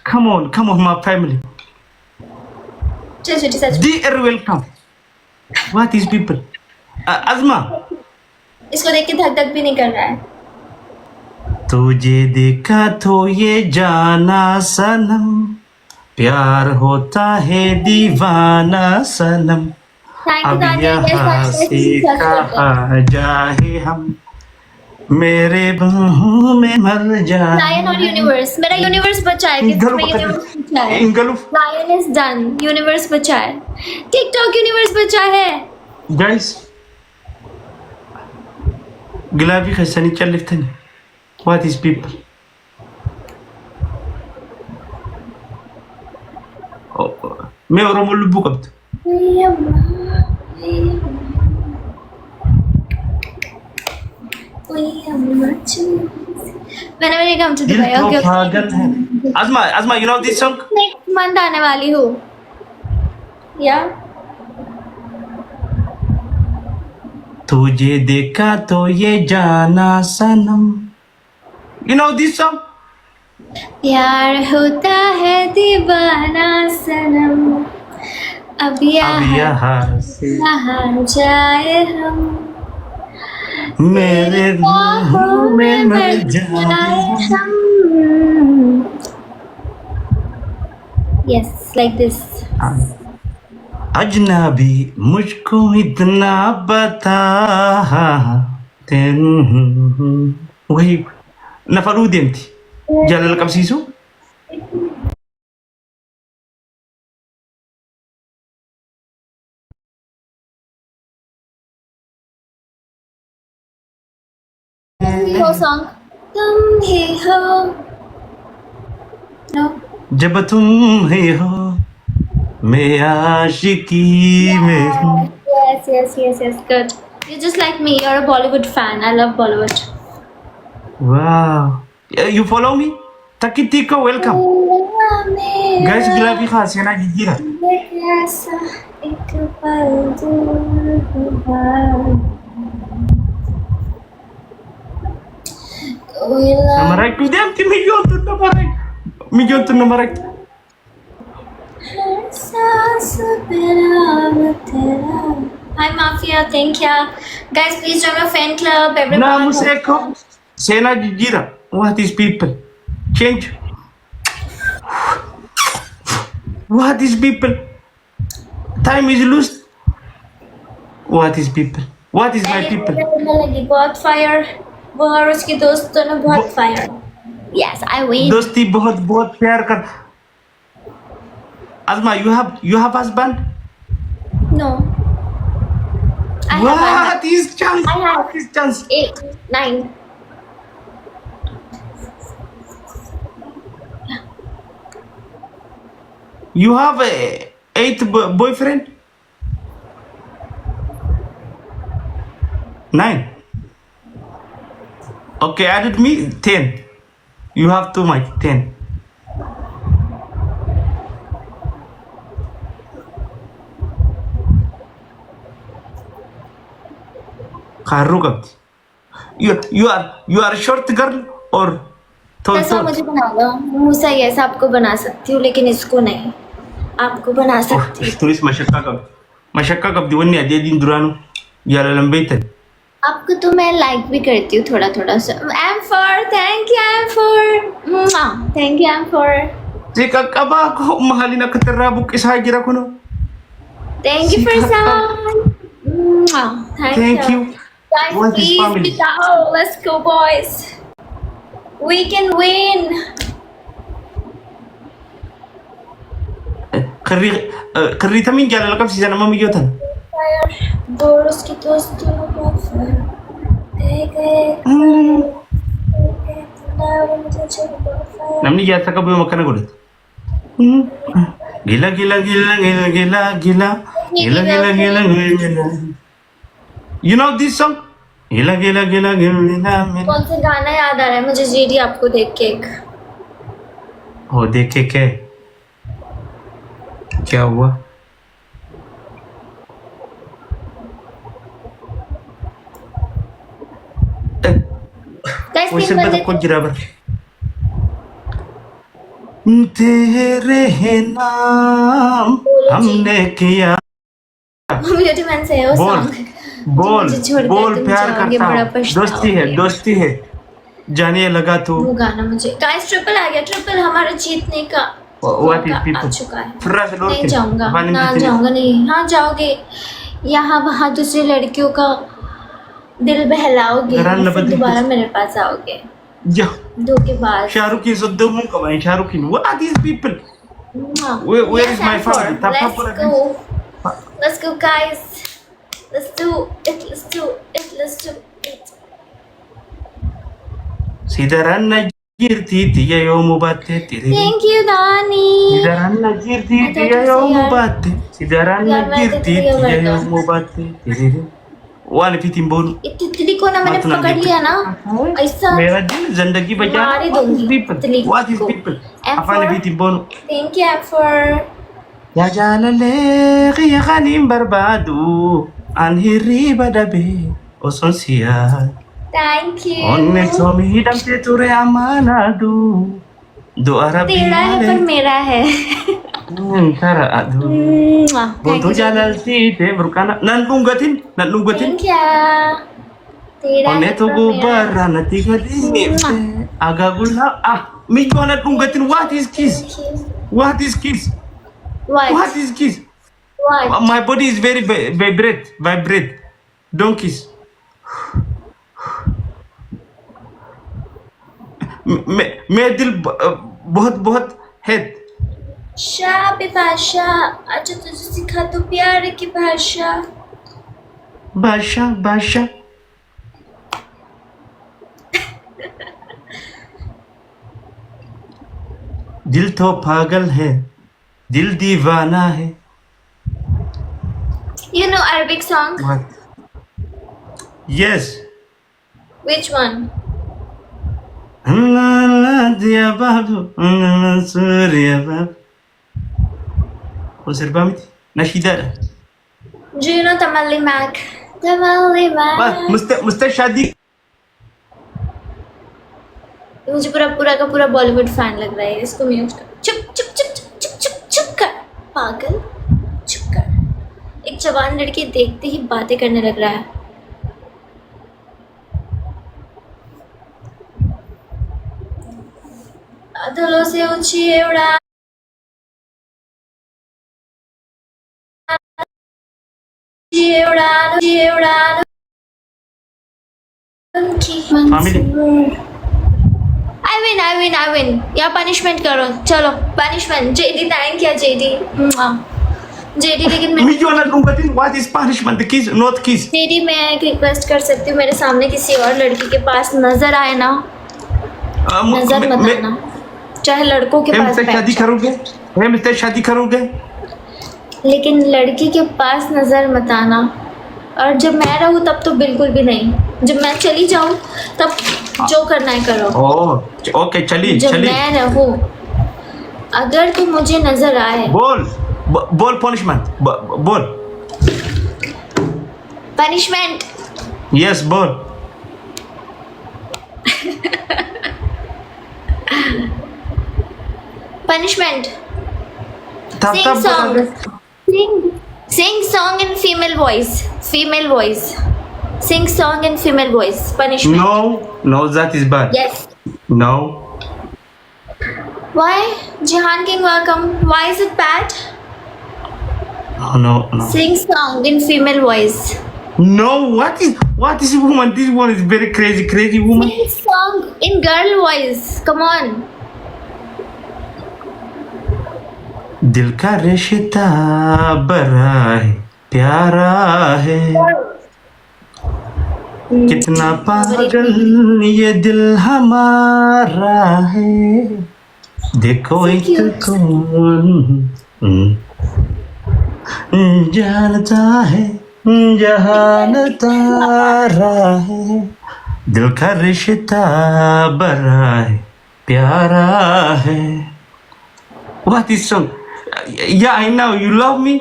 come on, my family. Dear welcome. What is people? Azma. इसको देख के धक धक भी नहीं कर रहा है. तुझे देखा तो ये जाना सनम, प्यार होता है दीवाना सनम, अब यहाँ से कहाँ जाए हम, मेरे बाहों में मर जाए. लायन और यूनिवर्स. मेरा यूनिवर्स बचा है. किसका यूनिवर्स बचा है? Lion is done. यूनिवर्स बचा है. टिकटॉक यूनिवर्स बचा है. गाइस गुलाबी खसनी चलفتني. What is people? मैं Oromo लुब्बू कब्त. Whenever you come to Dubai, okay. Azma, you know this song? Next month आने वाली हूँ. Yeah. तुझे देखा तो ये जाना सनम. You know this song? प्यार होता है दीवाना सनम, अब यहाँ से कहाँ जाए हम, मेरे बाहों में मर जाए हम. Yes, like this. अजनबी मुझको इतना बता, वही नफरू देमती जलाल कबसीसु. वो song तुम ही हो. No. जब तुम ही हो मैं आशिकी में हूँ. Yes. Good. You're just like me. You're a Bollywood fan. I love Bollywood. Wow. You follow me? Takitiko, welcome. Guys, गुलाबी खासियाँ ना गिरा. Namarak tu dia mesti million tu namarak. Million tu namarak. Hi Mafia, thank you. Guys, please join my fan club. Everyone. Na museko. Sena gira. What is people? Change. What is people? Time is lost. What is people? What is my people? लगी बहुत fire. वो और उसकी दोस्त दोनों बहुत fire. Yes, I win. दोस्ती बहुत बहुत प्यार कर. Azma, you have husband? No. What is chance? I have. What is chance? 8, 9. You have a 8 boyfriend? 9. Okay, added me 10. You have too much 10. Kharugam. You are short girl or tall? ऐसा मुझे बना लो. मुँह से ऐसा आपको बना सकती हूँ लेकिन इसको नहीं. आपको बना सकती हूँ. Tulis मशक्का कब दीवानी आदि दिन दुरानो यार लंबेतन. आपको तो मैं लाइक भी करती हूँ थोड़ा थोड़ा सा. I'm for. Thank you. I'm for. Thank you. I'm for. Jika kaba ko mahali na katerabuk isa gira ko no. Thank you for some. Thank you. Guys, What is please family? be down. Let's go, boys. We can win. Kerri tamin jala lakam si sana mami yotan. Boros की दोस्तों बहुत fire. Namni jasa ka buyo makana gulat. Gila. You know this song? Gila. कौन सा गाना याद आ रहा है मुझे जीडी आपको देख के एक. हो देखे क्या हुआ? Guys, वैसे तीन बता बंदे कौन गिरा बर? तेरे नाम हमने किया। म्यूजिक मैन से है वो बोल सॉन्ग। बोल मुझे छोड़ के बोल, तुम प्यार जाओगे, करता बड़ा हूँ, पछताओगे। दोस्ती है, दोस्ती है, जानिए लगा तू। वो गाना मुझे गाइस ट्रिपल आ गया, ट्रिपल हमारा जीतने का What is मौका आ people? चुका है। फ्रांस लोग नहीं के जाऊंगा, बारे में ना जितने- जाऊंगा नहीं। हाँ जाओगे, यहाँ वहाँ दूसरी लड़कियों का दिल बहलाओगे, गरान फिर बदल दोबारा किस- मेरे पास आओगे या धोखेबाज। शाहरुख की सद्दो मुंह कमाई, शाहरुख की what are these people? Where is my family? Tap tap for a Let's go guys, let's do it, let's do it, let's do it. Sidaranna jirtiti yoomu baatte tiri. Thank you Dani. Sidaranna jirtiti yoomu baatte. Sidaranna jirtiti yoomu baatte tiri. वाले फितिम बोल तितली को ना मैंने पकड़ लिया ना, ऐसा मेरा दिल जिंदगी बचा। मार ही दूंगी तितली What is को। people? And अपाने for- फितिम बोल Thank you for يا جالله يا غنيم بربادو انهري بدبي اوسونسيا thank you. onne somi hidam te ture amanadu do arabi तेरा है पर मेरा है। kara adu Thank bodo you. jalalti te berkana nanunggatin Thank you. तेरा onne है to पर मेरा है। gubara nati gadini aga gula mi gona nunggatin what is kiss Thank you. what is kiss What? what is kiss What? my body is very vibrate don't kiss मेरा दिल बहुत बहुत है शाह बेभाषा, अच्छा तुझे सिखा दो प्यार की भाषा। बादशाह बादशाह दिल तो पागल है दिल दीवाना है You know Arabic song? yes Which one? दिया बाबू सूर्य बाबू conserva नशीदा Do you know Tamalli Mac? Tamalli Mac. मुस्ता शादी मुझे पूरा पूरा का पूरा बॉलीवुड फैन लग रहा है, इसको म्यूट कर। चुप चुप चुप चुप चुप चुप चुप कर पागल, चुप कर। एक जवान लड़की देखते ही बातें करने लग रहा है। बादलों से ऊंची उड़ा I win. या पनिशमेंट करो, चलो punishment. JD thank you JD. JD लेकिन मैं मी जो ना लूंगा तीन what is punishment the kiss not kiss JD मैं एक रिक्वेस्ट कर सकती हूँ, मेरे सामने किसी और लड़की के पास नजर आए ना, नजर मत आना, चाहे लड़कों के पास शादी बैठ जाओ। करोगे हम शादी करोगे लेकिन लड़की के पास नजर मत आना, और जब मैं रहूँ तब तो बिल्कुल भी नहीं। जब मैं चली जाऊँ तब जो करना है करो। ओके चली जब चली मैं रहूँ, अगर तू मुझे नजर आए, बोल पनिशमेंट बोल पनिशमेंट। यस बोल पनिशमेंट। तब Sing तब song. Sing song in female voice. Female voice. Sing song in female voice. Punishment. no that is bad Yes. no Why? Jihan King, welcome. Why is it bad? no Sing song in female voice. no what is woman this one is very crazy woman Sing song in girl voice. Come on. दिल का रिश्ता बड़ा है प्यारा है कितना पागल ये दिल हमारा है देखो एक कौन जानता है जहानता है दिल का रिश्ता बड़ा है प्यारा है What is song? Yeah, I know you love me.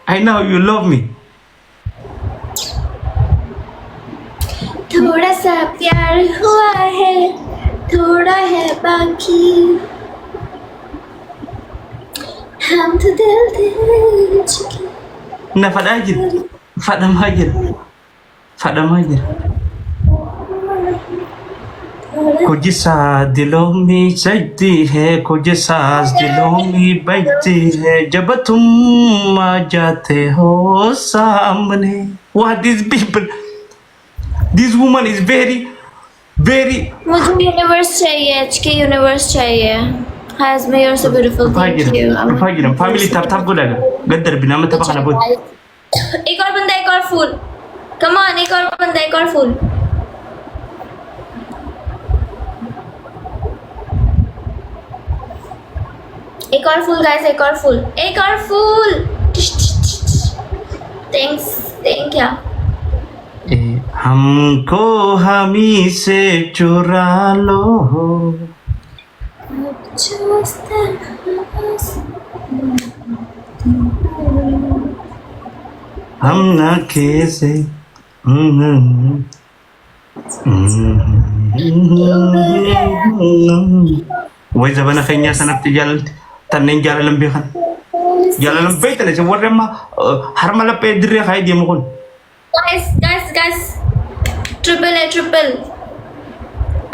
I know you love me. थोड़ा सा प्यार हुआ है, थोड़ा है बाकी। हम तो दिल दे चुके Na faɗa jir. Faɗa magir. Faɗa magir. कुछ सांस दिलों में सजती है, कुछ सांस दिलों में बजती है, जब तुम आ जाते हो सामने. What these people? This woman is very. मुझे यूनिवर्स चाहिए, HK यूनिवर्स चाहिए. Hazmi, you're so beautiful. Thank you. Fagiram. Family tap gudaga. Gaddar bina mata pakana boy. एक और बंदा, एक और फूल. Come on, एक और बंदा, एक और फूल. एक और फूल गाइस, एक और फूल, एक और फूल. थैंक्स, थैंक या. हमको हमी से चुरा लो. हम ना कैसे way zabana kenya sanatti jaalalti tanneen jaalalan beekan jaalalan beektan isa warri amma harma laphee dirree kaayee deemu kun guys, triple.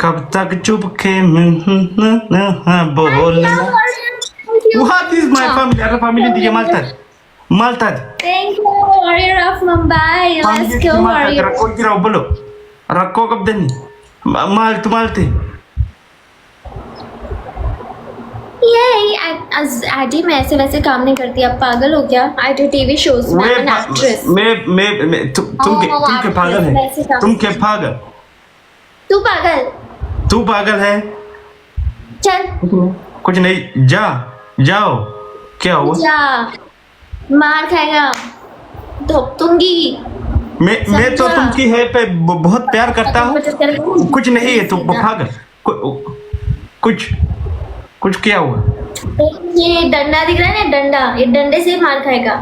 कब तक चुप के बोलना. What is my family? Our family दिए Malta. Thank you, Warrior of Mumbai. Let's go, Warrior. रखो गिराओ बोलो रखो कब देनी मालते. Yay! आदि मैं ऐसे वैसे काम नहीं करती. अब पागल हो क्या? I do TV shows. मैं an actress. मैं तुम के पागल है. तुम के पागल. तू पागल है. चल. कुछ नहीं. जाओ. क्या हुआ? जा. मार खाएगा. धोपूंगी. मैं तो तुमकी है पे बहुत प्यार करता हूँ. कुछ नहीं है. तुम पागल. कुछ क्या हुआ? ये डंडा दिख रहा है ना, डंडा. ये डंडे से मार खाएगा.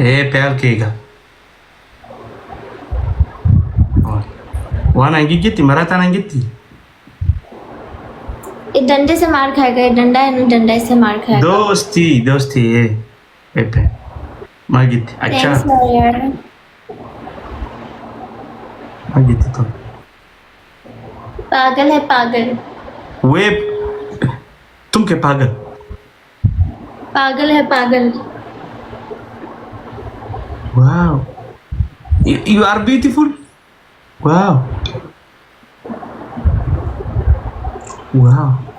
प्यार किएगा. वहाँ नंगी मराठा नंगी. ये डंडे से मार खाएगा. ये डंडा है ना, डंडे से मार खाएगा. दोस्ती ये पे मागिती. अच्छा मागिती तो पागल है पागल. वे तुम के पागल है पागल. Wow, you are beautiful. Wow,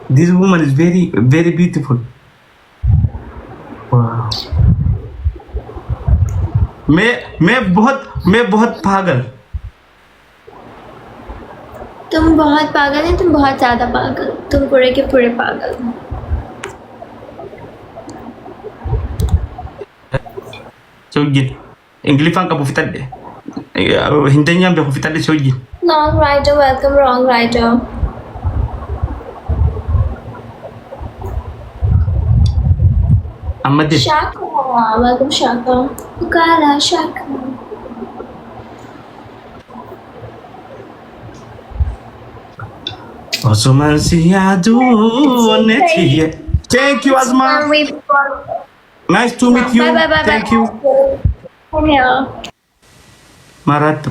this woman is very beautiful. Wow. मैं बहुत पागल. तुम बहुत पागल है. तुम बहुत ज्यादा पागल. तुम पूरे के पूरे पागल. Sojin English ang kapufitad eh. Hindi niya ang kapufitad eh Sojin. Wrong writer, welcome wrong writer. Amadit. Shaka, welcome Shaka. Pukara Shaka. Osman Siyadu Netiye. Thank you Asma. Nice to meet you. Bye. Thank you. Come here. Marat.